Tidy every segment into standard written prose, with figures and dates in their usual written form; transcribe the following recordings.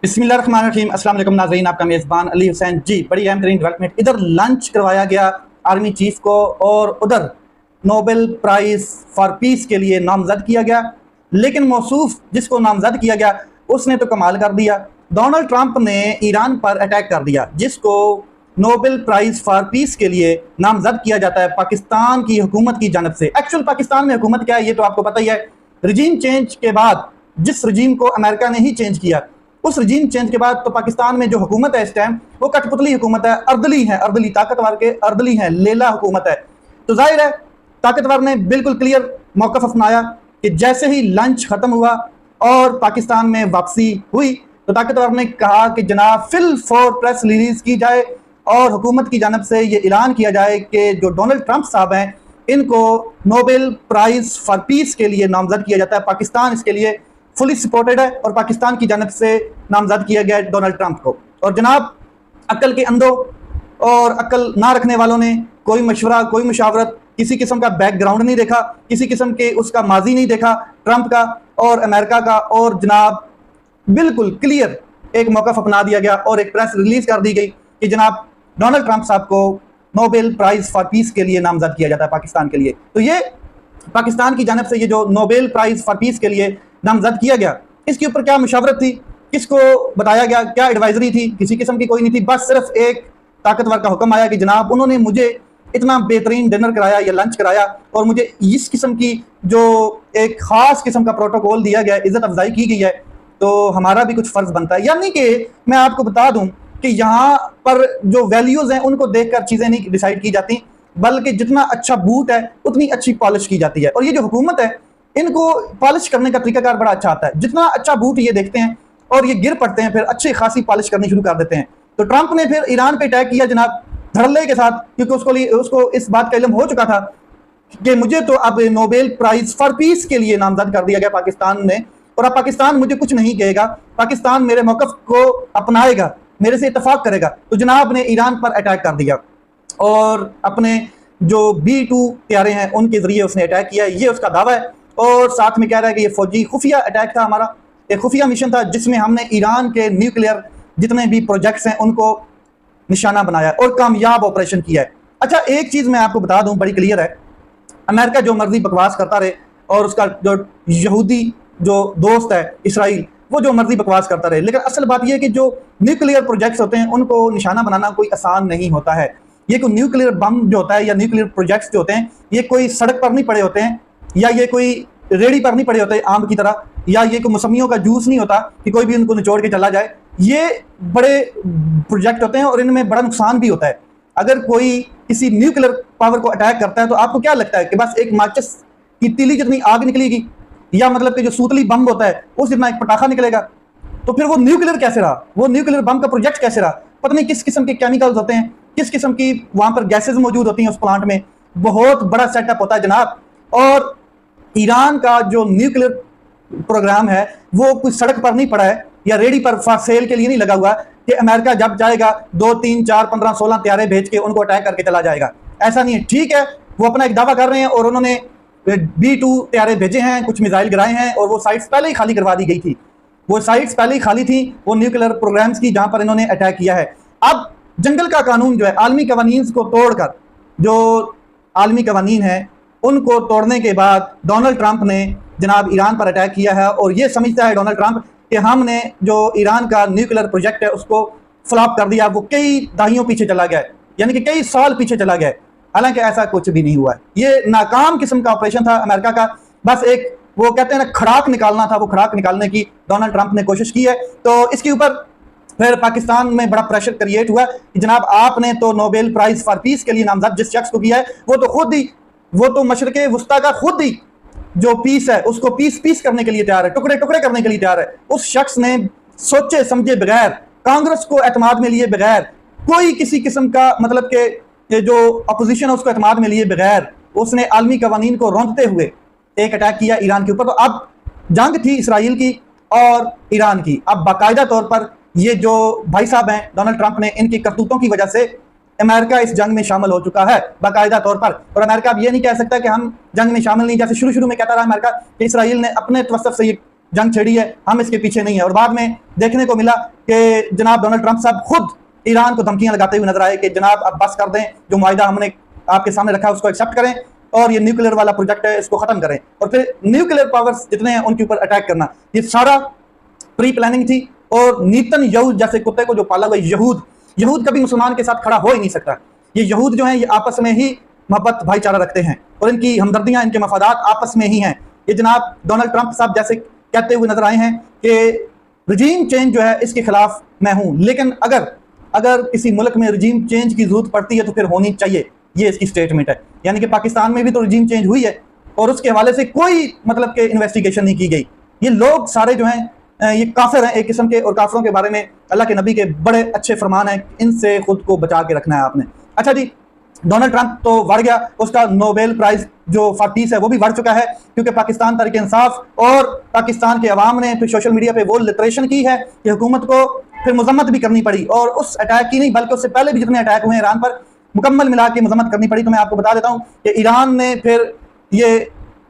बिस्मिल्लाहिर्रहमानिर्रहीम। अस्सलाम वालेकुम नाज़रीन, आपका मेज़बान अली हुसैन जी। बड़ी अहम तरीन डेवलपमेंट, इधर लंच करवाया गया आर्मी चीफ को और उधर नोबेल प्राइज़ फॉर पीस के लिए नामजद किया गया। लेकिन मौसूफ जिसको नामजद किया गया उसने तो कमाल कर दिया। डोनाल्ड ट्रंप ने ईरान पर अटैक कर दिया, जिसको नोबेल प्राइज़ फॉर पीस के लिए नामजद किया जाता है पाकिस्तान की हुकूमत की जानब से। एक्चुअल पाकिस्तान में हुकूमत क्या है ये तो आपको पता ही है। रजीम चेंज के बाद जिस रजीम को अमेरिका ने ही चेंज किया, उस रजीम चेंज के बाद तो पाकिस्तान में जो हुकूमत है इस टाइम वो कठपुतली हुकूमत है, अर्दली है, अर्दली ताकतवर के अर्दली है, लेला हुकूमत है। तो जाहिर है ताकतवर ने बिल्कुल क्लियर मौक़िफ़ अपनाया कि जैसे ही लंच ख़त्म हुआ और पाकिस्तान में वापसी हुई तो ताकतवर ने कहा कि जनाब फिल फॉर प्रेस रिलीज़ की जाए और हुकूमत की जानब से ये ऐलान किया जाए कि जो डोनाल्ड ट्रंप साहब हैं इनको नोबेल प्राइज़ फॉर पीस के लिए नामजद किया जाता है। पाकिस्तान इसके लिए फुली सपोर्टेड है और पाकिस्तान की जानब से नामजद किया गया डोनाल्ड ट्रंप को। और जनाब अक्ल के अंधों और अक्ल ना रखने वालों ने कोई मशवरा, कोई मुशावरत, किसी किस्म का बैकग्राउंड नहीं देखा, किसी किस्म के उसका माजी नहीं देखा ट्रंप का और अमेरिका का, और जनाब बिल्कुल क्लियर एक मौक़िफ़ अपना दिया गया और एक प्रेस रिलीज़ कर दी गई कि जनाब डोनाल्ड ट्रंप साहब को नोबेल प्राइज़ फॉर पीस के लिए नामजद किया जाता है पाकिस्तान के लिए। तो ये पाकिस्तान की जानब से ये जो नोबेल प्राइज़ फॉर पीस के लिए नामजद किया गया, इसके ऊपर क्या मुशावरत थी, किसको बताया गया, क्या एडवाइजरी थी, किसी किस्म की कोई नहीं थी। बस सिर्फ एक ताकतवर का हुक्म आया कि जनाब उन्होंने मुझे इतना बेहतरीन डिनर कराया या लंच कराया और मुझे इस किस्म की जो एक ख़ास किस्म का प्रोटोकॉल दिया गया, इज़्ज़त अफजाई की गई है, तो हमारा भी कुछ फ़र्ज़ बनता है। यानी कि मैं आपको बता दूँ कि यहाँ पर जो वैल्यूज़ हैं उनको देख कर चीज़ें नहीं डिसाइड की जाती, बल्कि जितना अच्छा बूट है उतनी अच्छी पॉलिश की जाती है। और ये जो हुकूमत है इनको पॉलिश करने का तरीकाकार बड़ा अच्छा आता है। जितना अच्छा बूट ये देखते हैं और ये गिर पड़ते हैं, फिर अच्छी खासी पॉलिश करनी शुरू कर देते हैं। तो ट्रंप ने फिर ईरान पे अटैक किया जनाब धड़ल्ले के साथ, क्योंकि उसको इस बात का इल्म हो चुका था कि मुझे तो अब नोबेल प्राइज़ फॉर पीस के लिए नामजद कर दिया गया पाकिस्तान ने, और अब पाकिस्तान मुझे कुछ नहीं कहेगा, पाकिस्तान मेरे मौक़िफ़ को अपनाएगा, मेरे से इत्तफाक करेगा। तो जनाब ने ईरान पर अटैक कर दिया और अपने जो B-2 तैयारे हैं उनके ज़रिए उसने अटैक किया, ये उसका दावा है। और साथ में कह रहा है कि ये फौजी खुफिया अटैक था, हमारा एक खुफिया मिशन था जिसमें हमने ईरान के न्यूक्लियर जितने भी प्रोजेक्ट्स हैं उनको निशाना बनाया और कामयाब ऑपरेशन किया है। अच्छा, एक चीज़ मैं आपको बता दूं बड़ी क्लियर है, अमेरिका जो मर्जी बकवास करता रहे और उसका जो यहूदी जो दोस्त है इसराइल वो जो मर्जी बकवास करता रहे, लेकिन असल बात यह है कि जो न्यूक्लियर प्रोजेक्ट्स होते हैं उनको निशाना बनाना कोई आसान नहीं होता है। ये कोई न्यूक्लियर बम जो होता है या न्यूक्लियर प्रोजेक्ट्स जो होते हैं ये कोई सड़क पर नहीं पड़े होते हैं या ये कोई रेडी पर नहीं पड़े होते आम की तरह, या ये कोई मौसमियों का जूस नहीं होता कि कोई भी उनको निचोड़ के चला जाए। ये बड़े प्रोजेक्ट होते हैं और इनमें बड़ा नुकसान भी होता है। अगर कोई किसी न्यूक्लियर पावर को अटैक करता है तो आपको क्या लगता है कि बस एक माचिस की तीली जितनी आग निकलेगी, या मतलब कि जो सूतली बम होता है उस जितना एक पटाखा निकलेगा? तो फिर वो न्यूक्लियर कैसे रहा, वो न्यूक्लियर बम का प्रोजेक्ट कैसे रहा? पता नहीं किस किस्म के केमिकल्स होते हैं, किस किस्म की वहाँ पर गैसेज मौजूद होती हैं उस प्लांट में। बहुत बड़ा सेटअप होता है जनाब। और ईरान का जो न्यूक्लियर प्रोग्राम है वो कोई सड़क पर नहीं पड़ा है या रेडी पर सेल के लिए नहीं लगा हुआ कि अमेरिका जब जाएगा 2, 3, 4, 15, 16 तैयारे भेज के उनको अटैक करके चला जाएगा। ऐसा नहीं है। ठीक है, वो अपना एक दावा कर रहे हैं और उन्होंने B-2 तैयारे भेजे हैं, कुछ मिसाइल गिराए हैं और वो साइट्स पहले ही खाली करवा दी गई थी। वो साइट्स पहले ही खाली थी वो न्यूक्लियर प्रोग्राम्स की जहां पर इन्होंने अटैक किया है। अब जंगल का कानून जो है, आलमी कवानीन को तोड़कर, जो आलमी कवानीन है उनको तोड़ने के बाद डोनाल्ड ट्रंप ने जनाब ईरान पर अटैक किया है और ये समझता है डोनाल्ड ट्रंप कि हमने जो ईरान का न्यूक्लियर प्रोजेक्ट है उसको फ्लॉप कर दिया। वो कई दहाइयों पीछे चला गया है, यानी कि कई साल पीछे चला गया है। हालांकि ऐसा कुछ भी नहीं हुआ है। ये नाकाम किस्म का ऑपरेशन था अमेरिका का। बस एक वो कहते हैं ना खड़ाक निकालना था, वो खड़ाक निकालने की डोनाल्ड ट्रंप ने कोशिश की है। तो इसके ऊपर फिर पाकिस्तान में बड़ा प्रेशर क्रिएट हुआ कि जनाब आपने तो नोबेल प्राइज़ फॉर पीस के लिए नामजद जिस शख्स को किया है वो तो मशरक़े वुस्ता का खुद ही जो पीस है उसको पीस करने के लिए तैयार है, टुकड़े टुकड़े करने के लिए तैयार है। उस शख्स ने सोचे समझे बगैर, कांग्रेस को एतमाद में लिए बगैर, कोई किसी किस्म का मतलब के जो अपोजिशन है उसको एतमाद में लिए बगैर उसने आलमी कवानीन को रौंदते हुए एक अटैक किया ईरान के ऊपर। तो अब जंग थी इसराइल की और ईरान की। अब बाकायदा तौर पर ये जो भाई साहब हैं डोनाल्ड ट्रंप ने, इनकी करतूतों की वजह से अमेरिका इस जंग में शामिल हो चुका है बाकायदा तौर पर। और अमेरिका अब ये नहीं कह सकता कि हम जंग में शामिल नहीं, जैसे शुरू में कहता रहा अमेरिका कि इसराइल ने अपने तवस्सुफ से ये जंग छेड़ी है, हम इसके पीछे नहीं है। और बाद में देखने को मिला कि जनाब डोनाल्ड ट्रंप साहब खुद ईरान को धमकियां लगाते हुए नजर आए कि जनाब अब बस कर दें, जो मुआहिदा हमने आपके सामने रखा है उसको एक्सेप्ट करें और ये न्यूक्लियर वाला प्रोजेक्ट है इसको खत्म करें, और फिर न्यूक्लियर पावर्स जितने हैं उनके ऊपर अटैक करना। ये सारा प्री प्लानिंग थी। और नेतन्याहू जैसे कुत्ते को जो पाला हुआ यहूद कभी मुसलमान के साथ खड़ा हो ही नहीं सकता। ये यहूद जो है ये आपस में ही मोहब्बत भाईचारा रखते हैं और इनकी हमदर्दियां, इनके मफादात आपस में ही हैं। ये जनाब डोनाल्ड ट्रंप साहब जैसे कहते हुए नजर आए हैं कि रजीम चेंज जो है इसके खिलाफ मैं हूं, लेकिन अगर किसी मुल्क में रजीम चेंज की जरूरत पड़ती है तो फिर होनी चाहिए, ये इसकी स्टेटमेंट है। यानी कि पाकिस्तान में भी तो रजीम चेंज हुई है और उसके हवाले से कोई मतलब के इन्वेस्टिगेशन नहीं की गई। ये लोग सारे जो हैं ये काफिर हैं एक किस्म के, और काफिरों के बारे में अल्लाह के नबी के बड़े अच्छे फरमान हैं, इनसे खुद को बचा के रखना है आपने। अच्छा जी, डोनाल्ड ट्रंप तो बढ़ गया, उसका नोबेल प्राइज जो फॉर पीस है वो भी बढ़ चुका है, क्योंकि पाकिस्तान तहरीक इंसाफ और पाकिस्तान के अवाम ने फिर सोशल मीडिया पे वो लिटरेशन की है कि हुकूमत को फिर मजम्मत भी करनी पड़ी, और उस अटैक की नहीं बल्कि उससे पहले भी जितने अटैक हुए ईरान पर मुकम्मल मिला के मजम्मत करनी पड़ी। तो मैं आपको बता देता हूँ कि ईरान ने फिर ये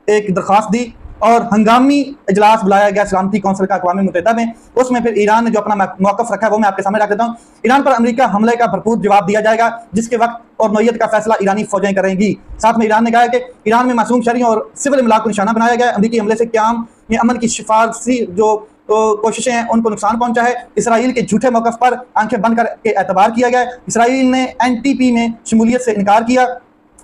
एक दरख्वास्त दी और हंगामी इजलास बुलाया गया सलामती कौंसिल का अक़वाम मुत्तहिदा में। उसमें फिर ईरान ने जो अपना मौक़िफ़ रखा है वो मैं आपके सामने रख देता हूँ। ईरान पर अमेरिका हमले का भरपूर जवाब दिया जाएगा, जिसके वक्त और नौयत का फैसला ईरानी फौजें करेंगी। साथ में ईरान ने कहा है कि ईरान में मासूम शहरियों और सिविल इमलाक को निशाना बनाया गया है। अमेरिकी हमले से क़याम में अमन की सिफारसी जो कोशिशें हैं उनको नुकसान पहुंचा है। इसराइल के झूठे मौक़िफ़ पर आंखें बंद करके एतबार किया गया है। इसराइल ने NTP में शमूलियत से इनकार किया।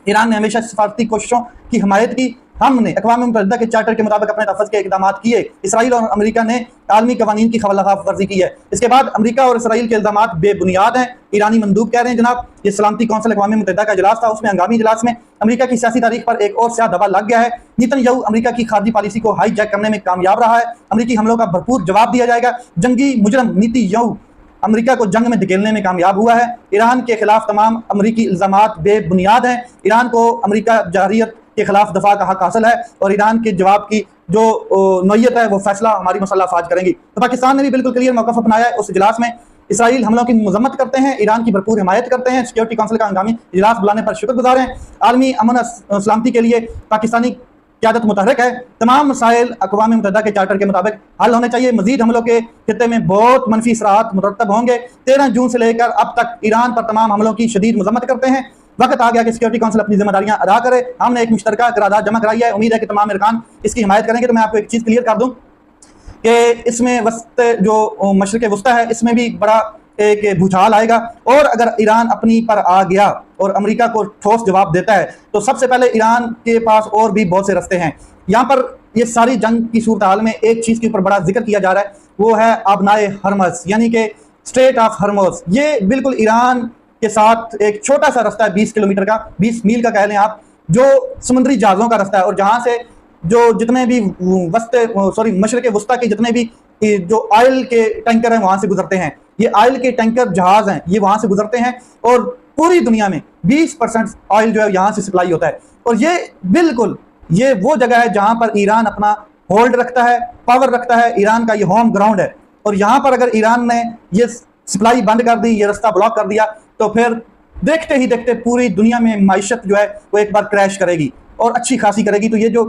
ईरान ने हमेशा सिफारती कोशिशों की हिमायत की। हमने अक़वाम मुत्तहिदा के चार्टर के मुताबिक अपने तहफ़्फ़ुज़ के इक़दाम किए। इसराइल और अमेरिका ने आलमी कवानीन की खिलाफ़ वर्जी की है। इसके बाद अमेरिका और इसराइल के इल्ज़ाम बेबुनियाद हैं। ईरानी मंदूब कह रहे हैं जनाब ये सलामती कौंसिल अक़वाम मुत्तहिदा का इजलास था, उसमें हंगामी इजलास में अमेरिका की सियासी तारीख पर एक और स्याह धब्बा लग गया है। नेतन्याहू अमेरिका की खारजी पॉलिसी को हाईजैक करने में कामयाब रहा है। अमेरिकी हमलों का भरपूर जवाब दिया जाएगा। जंगी मुजरम नेतन्याहू अमेरिका को जंग में धकेलने में कामयाब हुआ है। ईरान के खिलाफ तमाम अमेरिकी इल्ज़ामात बेबुनियाद हैं। ईरान को अमेरिका जारहियत के खिलाफ दफा का हक हासिल है और ईरान के जवाब की जो नौयत है वो फैसला हमारी मसल्लह अफवाज करेंगी। तो पाकिस्तान ने भी बिल्कुल क्लियर मौक़िफ़ अपनाया है। उस इजलास में इसराइल हमलों की मजम्मत करते हैं, ईरान की भरपूर हिमायत करते हैं, सिक्योरिटी काउंसिल का हंगामी इजलास बुलाने पर शुक्रगुजार हैं। आलमी अमन और सलामती के लिए पाकिस्तानी क़यादत मुतहर्रिक है। तमाम मसाइल अक़वाम मुत्तहिदा के चार्टर के मुताबिक हल होने चाहिए। मजीद हमलों के खित्ते में बहुत मनफी असरात मुरतब होंगे। 13 जून से लेकर अब तक ईरान पर तमाम हमलों की शदीद मजम्मत करते हैं। वक्त आ गया कि सिक्योरिटी काउंसिल अपनी जिम्मेदारियां अदा करे। हमने एक मुश्तरका करारदाद जमा कराई है, उम्मीद है कि तमाम अरकान इसकी हिमायत करेंगे। तो मैं आपको एक चीज़ क्लियर कर दूं कि इसमें वस्त जो मशरिक़ वस्ता है इसमें भी बड़ा एक भूचाल आएगा, और अगर ईरान अपनी पर आ गया और अमेरिका को ठोस जवाब देता है तो सबसे पहले ईरान के पास और भी बहुत से रास्ते हैं। यहाँ पर ये सारी जंग की सूरत हाल में एक चीज़ के ऊपर बड़ा जिक्र किया जा रहा है, वो है आबनाए हरमज़ यानी कि स्ट्रेट ऑफ हरमज़। ये बिल्कुल ईरान के साथ एक छोटा सा रास्ता है, 20 किलोमीटर का, 20 मील का कह लें आप, जो समुद्री जहाज़ों का रास्ता है, और जहाँ से जो जितने भी मशरिक़ वस्ता के जितने भी जो ऑयल के टैंकर हैं वहाँ से गुजरते हैं। ये ऑयल के टैंकर जहाज़ हैं, ये वहाँ से गुजरते हैं और पूरी दुनिया में 20% ऑयल जो है यहाँ से सप्लाई होता है। और ये बिल्कुल ये वो जगह है जहाँ पर ईरान अपना होल्ड रखता है, पावर रखता है। ईरान का ये होम ग्राउंड है, और यहाँ पर अगर ईरान ने ये सप्लाई बंद कर दी, ये रास्ता ब्लॉक कर दिया, तो फिर देखते ही देखते पूरी दुनिया में माइशत जो है वो एक बार क्रैश करेगी और अच्छी खासी करेगी। तो ये जो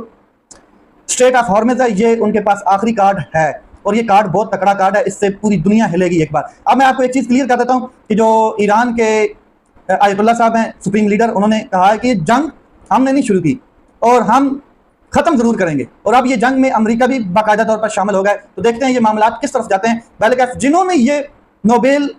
स्ट्रेट ऑफ हॉर्मज़ है ये उनके पास आखिरी कार्ड है, और ये कार्ड बहुत तकड़ा कार्ड है, इससे पूरी दुनिया हिलेगी एक बार। अब मैं आपको एक चीज़ क्लियर कर देता हूँ कि जो ईरान के आयतुल्लाह साहब हैं, सुप्रीम लीडर, उन्होंने कहा है कि जंग हमने नहीं शुरू की और हम ख़त्म ज़रूर करेंगे। और अब ये जंग में अमेरिका भी बाकायदा तौर पर शामिल हो गए। तो देखते हैं ये मामला किस तरफ जाते हैं। पहले जिन्होंने ये नोबेल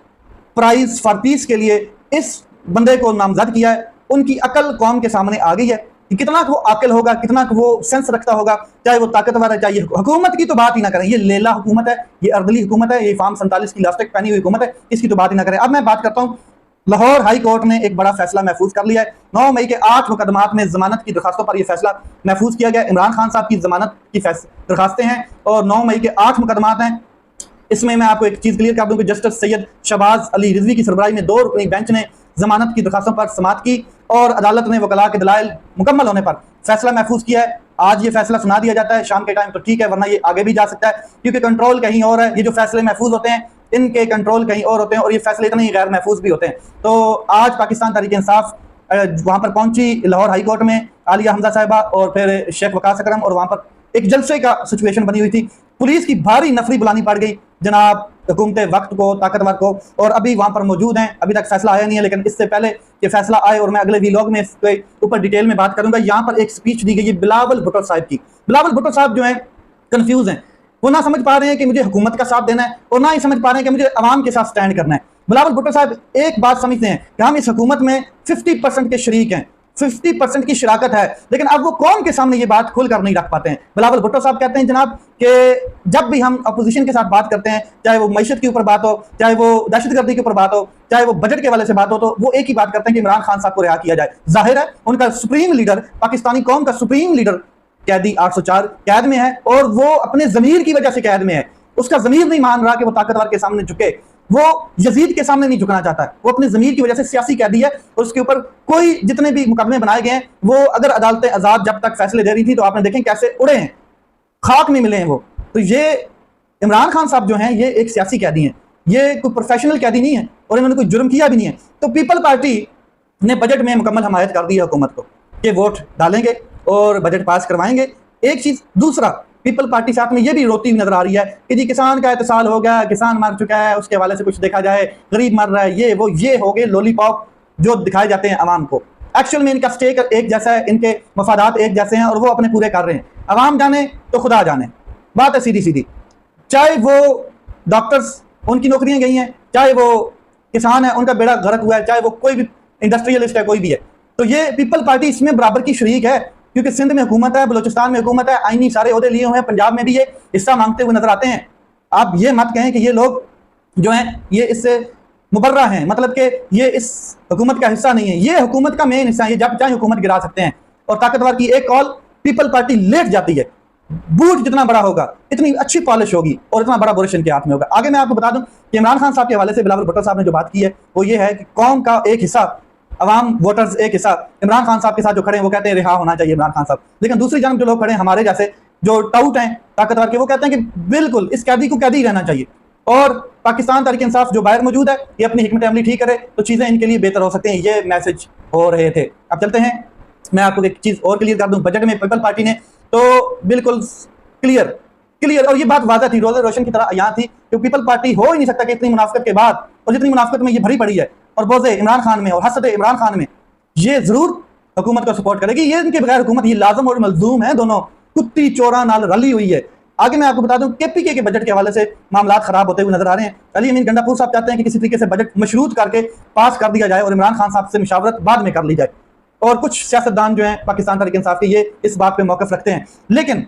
प्राइज़ फॉर पीस के लिए इस बंदे को नामजद किया है, उनकी अकल कौम के सामने आ गई है कि कितना वो आकिल होगा, कितना वो सेंस रखता होगा, चाहे वो ताकतवर है, चाहे हुकूमत की तो बात ही ना करें। ये लेला हुकूमत है, ये अर्दली हुकूमत है, ये फार्म 47 की लास्टिक पहनी हुई हुकूमत है, इसकी तो बात ही ना करें। अब मैं बात करता हूँ, लाहौर हाई कोर्ट ने एक बड़ा फैसला महफूज कर लिया है। 9 मई के 8 मुकदमात में जमानत की दरखास्तों पर यह फैसला महफूज किया गया। इमरान खान साहब की जमानत की दरखास्तें हैं और 9 मई के 8 मुकदमात हैं। इसमें मैं आपको एक चीज़ क्लियर कर दूं कि जस्टिस सैयद शहबाज अली रिजवी की सरबराही में 2 रुकनी बेंच ने जमानत की दरखास्तों पर समाअत की और अदालत ने वकला के दलाइल मुकम्मल होने पर फैसला महफूज किया है। आज ये फैसला सुना दिया जाता है शाम के टाइम तो ठीक है, वरना ये आगे भी जा सकता है, क्योंकि कंट्रोल कहीं और है। ये जो फैसले महफूज होते हैं इनके कंट्रोल कहीं और होते हैं, और ये फैसले इतने ही गैर महफूज भी होते हैं। तो आज पाकिस्तान तहरीक इंसाफ वहाँ पर पहुंची लाहौर हाई कोर्ट में, आलिया हमजा साहिबा और फिर शेख वकास अकरम, और वहाँ पर एक जलसे का सिचुएशन बनी हुई थी। पुलिस की भारी नफरी बुलानी पड़ गई जनाब हुकूमत वक्त को, ताकतवर को, और अभी वहां पर मौजूद हैं। अभी तक फैसला आया नहीं है, लेकिन इससे पहले कि फैसला आए, और मैं अगले व्लॉग में इसके ऊपर डिटेल में बात करूंगा, यहाँ पर एक स्पीच दी गई है बिलावल भुट्टो साहब की। बिलावल भुट्टो साहब जो है कंफ्यूज हैं, वो ना समझ पा रहे हैं कि मुझे हुकूमत का साथ देना है और ना ही समझ पा रहे हैं कि मुझे अवाम के साथ स्टैंड करना है। बिलावल भुट्टो साहब एक बात समझते हैं कि हम इस हुकूमत में 50% के शरीक हैं, 50% की शराकत है, लेकिन अब वो कौम के सामने ये बात खुलकर नहीं रख पाते हैं। बिलावल भुट्टो साहब कहते हैं जनाब कि जब भी हम अपोजिशन के साथ बात करते हैं, चाहे वो मईशत के ऊपर बात हो, चाहे वो दहशतगर्दी के ऊपर बात हो, चाहे वो बजट के वाले से बात हो, तो वो एक ही बात करते हैं कि इमरान खान साहब को रिहा किया जाए। जाहिर है उनका सुप्रीम लीडर, पाकिस्तानी कौम का सुप्रीम लीडर कैदी 804 कैद में है, और वो अपने जमीर की वजह से कैद में है। उसका जमीर नहीं मान रहा कि वो ताकतवर के सामने झुके, वो यजीद के सामने नहीं झुकना चाहता है, वो अपने जमीर की वजह से सियासी कैदी है, और उसके ऊपर कोई जितने भी मुकदमे बनाए गए हैं, वो अगर अदालतें आजाद जब तक फैसले दे रही थी तो आपने देखें कैसे उड़े हैं, खाक में मिले हैं वो। तो ये इमरान खान साहब जो हैं ये एक सियासी कैदी हैं, ये कोई प्रोफेशनल कैदी नहीं है, और इन्होंने कोई जुर्म किया भी नहीं है। तो पीपल पार्टी ने बजट में मुकम्मल हमायत कर दी है हुकूमत को कि वोट डालेंगे और बजट पास करवाएंगे। एक चीज, दूसरा, पीपल पार्टी साथ में ये भी रोती हुई नजर आ रही है कि जी किसान का इत्तेसाल हो गया, किसान मर चुका है, उसके हवाले से कुछ देखा जाए, गरीब मर रहा है, ये वो, ये हो गए लॉलीपॉप जो दिखाए जाते हैं अवाम को। एक्चुअल में इनका स्टेक एक जैसा है, इनके मफादात एक जैसे हैं, और वो अपने पूरे कर रहे हैं। अवाम जाने तो खुदा जाने, बात है सीधी सीधी। चाहे वो डॉक्टर्स, उनकी नौकरियां गई हैं, चाहे वो किसान है, उनका बेड़ा गर्क हुआ है, चाहे वो कोई भी इंडस्ट्रियलिस्ट है, कोई भी है, तो ये पीपल पार्टी इसमें बराबर की शरीक है, क्योंकि सिंध में हुकूमत है, बलूचिस्तान में हुकूमत है, आईनी सारे ओहदे लिए हुए हैं, पंजाब में भी ये हिस्सा मांगते हुए नजर आते हैं। आप ये मत कहें कि ये लोग जो हैं ये इससे मुबर्रा हैं, मतलब कि ये इस हुकूमत का हिस्सा नहीं है, ये हुकूमत का मेन हिस्सा है। ये जब चाहे हुकूमत गिरा सकते हैं, और ताकतवर की एक कॉल पीपल पार्टी लेट जाती है। बूट जितना बड़ा होगा, इतनी अच्छी पॉलिश होगी, और इतना बड़ा बुरश इनके हाथ में होगा। आगे मैं आपको बता दूं कि इमरान खान साहब के हवाले से बिलावल भुट्टो साहब ने जो बात की है वो ये है कि कौम का एक हिस्सा, अवाम वोटर्स एक हिस्सा इमरान खान साहब के साथ जो खड़े हैं वो कहते हैं रिहा होना चाहिए इमरान खान साहब। लेकिन दूसरी जानब जो लोग खड़े हैं हमारे जैसे, जो टाउट हैं ताकतवर के, वो कहते हैं कि बिल्कुल इस कैदी को कैदी रहना चाहिए, और पाकिस्तान तहरीक इंसाफ जो बाहर मौजूद है ये अपनी हिकमत अमली ठीक करे तो चीज़ें इनके लिए बेहतर हो सकती हैं। ये मैसेज हो रहे थे। अब चलते हैं, मैं आपको एक चीज़ और क्लियर कर दूं। बजट में पीपल पार्टी ने तो बिल्कुल क्लियर, और ये बात वाज़ह थी, रोज़े रोशन की तरह यहाँ थी कि पीपल पार्टी हो ही नहीं सकता कि इतनी मुनाफिकत के बाद, और जितनी मुनाफिकत में ये भरी पड़ी है, और बोझे इमरान खान में और हसद इमरान खान में, ये जरूर हुकूमत को सपोर्ट करेगी। ये इनके बगैर हुकूमत, ये लाजम और मलजूम है, दोनों कुत्ती चोरा नाल रली हुई है। आगे मैं आपको बता दूं केपीके के बजट के हवाले से मामला खराब होते हुए नजर आ रहे हैं। अली अमीन गंडापुर साहब चाहते हैं कि किसी तरीके से बजट मशरूत करके पास कर दिया जाए, और इमरान खान साहब से मुशावरत बाद में कर ली जाए। और कुछ सियासतदान जो हैं पाकिस्तान तहरीक इंसाफ के, ये इस बात पर मौक़िफ़ रखते हैं। लेकिन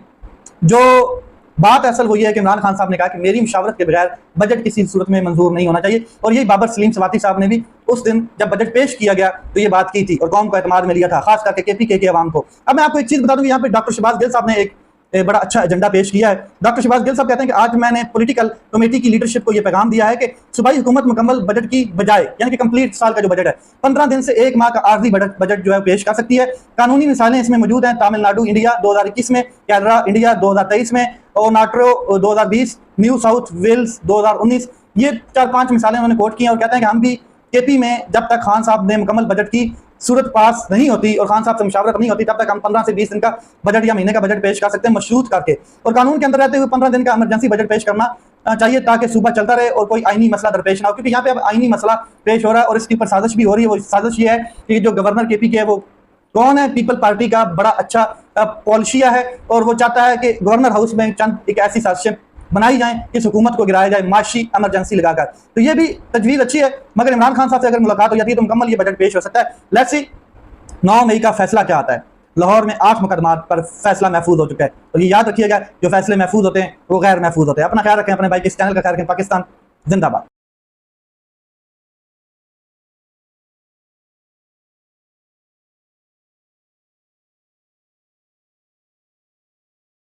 जो बात असल वो ये है कि इमरान खान साहब ने कहा कि मेरी मुशावरत के बगैर बजट किसी सूरत में मंजूर नहीं होना चाहिए, और यही बाबर सलीम सवाती साहब ने भी उस दिन जब बजट पेश किया गया तो ये बात की थी, और कौम को एतमाद में लिया था, खास करके केपीके के अवाम को। अब मैं आपको एक चीज़ बता दूं कि यहाँ पे डॉक्टर शहबाज गिल साहब ने एक बड़ा अच्छा एजेंडा पेश किया है। डॉक्टर शहबाज गिल साहब कहते हैं कि आज मैंने पॉलिटिकल कमेटी की लीडरशिप को यह पैगाम दिया है कि सूबाई हुकूमत मुकम्मल बजट की बजाय, यानी कि कंप्लीट साल का जो बजट है, 15 दिन से 1 माह का आर्जी बजट जो है पेश कर सकती है। कानूनी मिसालें इसमें मौजूद हैं, तमिलनाडु इंडिया 2021 में, केरला इंडिया 2023 में, और नाट्रो 2020, न्यू साउथ वेल्स 2019, ये 4-5 मिसालें उन्होंने कोट की हैं, और कहते हैं कि हम भी केपी में जब तक खान साहब ने मुकम्मल बजट की सूरत पास नहीं होती और खान साहब से मुशावरत नहीं होती, तब तक हम 15 से 20 दिन का बजट या महीने का बजट पेश कर सकते हैं मशरूत करके, और कानून के अंदर रहते हुए 15 दिन का इमरजेंसी बजट पेश करना चाहिए, ताकि सूबा चलता रहे और कोई आईनी मसला दरपेश ना हो। क्योंकि यहाँ पे अब आईनी मसला पेश हो रहा है, और इसके ऊपर साजिश भी हो रही है। वो साजिश ये है कि जो गवर्नर केपीके है वो कौन है, पीपल पार्टी का बड़ा अच्छा पॉलिशिया है, और वो चाहता है कि गवर्नर हाउस में चंद एक ऐसी साजिशें बनाई जाएं कि हुकूमत को गिराया जाए माशी इमरजेंसी लगाकर। तो ये भी तजवीज़ अच्छी है, मगर इमरान खान साहब से अगर मुलाकात हो जाती है तो मुकम्मल ये बजट पेश हो सकता है। लेट्स सी 9 मई का फैसला क्या आता है। लाहौर में 8 मुकदमात पर फैसला महफूज हो चुका है, और ये याद रखिएगा जो फैसले महफूज होते हैं वो गैर महफूज होते हैं। अपना ख्याल रखें, अपने भाई के इस चैनल का ख्याल रखें। पाकिस्तान जिंदाबाद।